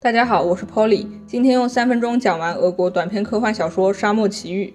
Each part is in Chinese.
大家好，我是 Polly， 今天用3分钟讲完俄国短篇科幻小说《沙漠奇遇》。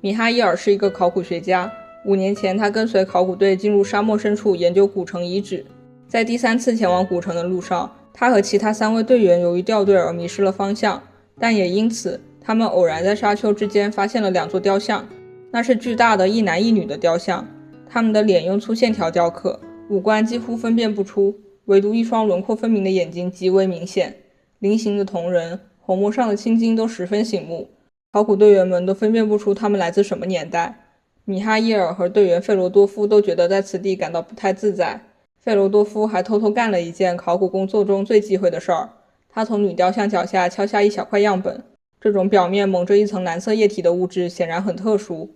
米哈伊尔是一个考古学家，5年前他跟随考古队进入沙漠深处研究古城遗址。在第3次前往古城的路上，他和其他3位队员由于掉队而迷失了方向，但也因此他们偶然在沙丘之间发现了2座雕像，那是巨大的一男一女的雕像，他们的脸用粗线条雕刻，五官几乎分辨不出，唯独一双轮廓分明的眼睛极为明显。菱形的瞳仁，虹膜上的青筋都十分醒目，考古队员们都分辨不出他们来自什么年代。米哈伊尔和队员费罗多夫都觉得在此地感到不太自在。费罗多夫还偷偷干了一件考古工作中最忌讳的事儿，他从女雕像脚下敲下一小块样本，这种表面蒙着一层蓝色液体的物质显然很特殊。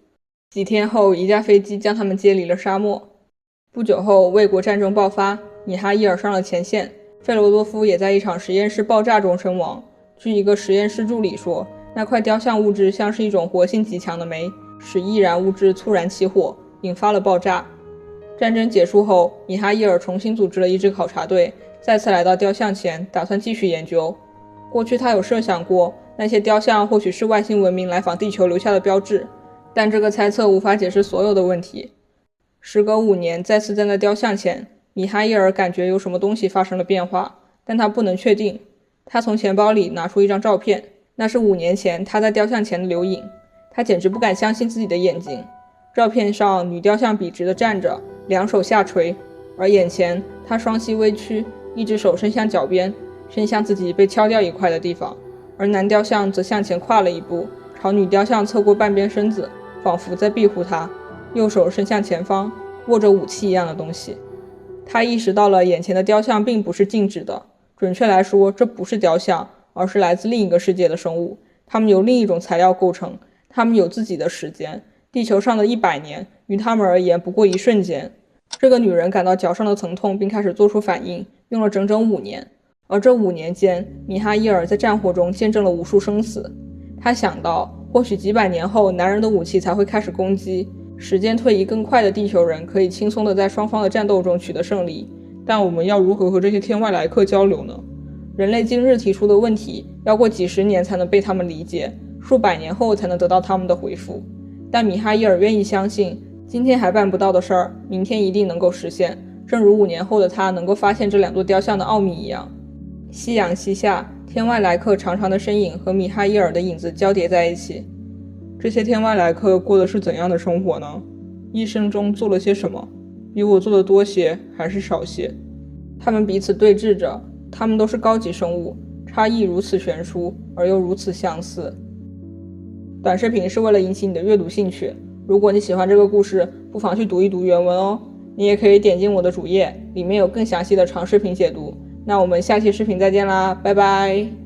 几天后，一架飞机将他们接离了沙漠。不久后，卫国战争爆发，米哈伊尔上了前线，费罗多夫也在一场实验室爆炸中身亡。据一个实验室助理说，那块雕像物质像是一种活性极强的酶，使易燃物质猝然起火，引发了爆炸。战争结束后，米哈伊尔重新组织了一支考察队，再次来到雕像前，打算继续研究。过去他有设想过，那些雕像或许是外星文明来访地球留下的标志，但这个猜测无法解释所有的问题。时隔5年，再次站在雕像前，米哈伊尔感觉有什么东西发生了变化，但他不能确定。他从钱包里拿出一张照片，那是5年前他在雕像前的留影。他简直不敢相信自己的眼睛。照片上，女雕像笔直地站着，2手下垂，而眼前她双膝微屈，一只手伸向脚边，伸向自己被敲掉一块的地方，而男雕像则向前跨了一步，朝女雕像侧过半边身子，仿佛在庇护她，右手伸向前方，握着武器一样的东西。他意识到了眼前的雕像并不是静止的，准确来说，这不是雕像，而是来自另一个世界的生物，它们由另一种材料构成，它们有自己的时间，地球上的100年于他们而言不过一瞬间。这个女人感到脚上的疼痛并开始做出反应，用了整整5年。而这5年间，米哈伊尔在战火中见证了无数生死。他想到，或许几百年后，男人的武器才会开始攻击，时间推移更快的地球人可以轻松地在双方的战斗中取得胜利。但我们要如何和这些天外来客交流呢？人类今日提出的问题，要过几十年才能被他们理解，数百年后才能得到他们的回复。但米哈伊尔愿意相信，今天还办不到的事儿，明天一定能够实现，正如5年后的他能够发现这2座雕像的奥秘一样。夕阳西下，天外来客长长的身影和米哈伊尔的影子交叠在一起。这些天外来客过的是怎样的生活呢？一生中做了些什么？比我做的多些还是少些？他们彼此对峙着，他们都是高级生物，差异如此悬殊，而又如此相似。短视频是为了引起你的阅读兴趣，如果你喜欢这个故事，不妨去读一读原文哦。你也可以点进我的主页，里面有更详细的长视频解读。那我们下期视频再见啦，拜拜。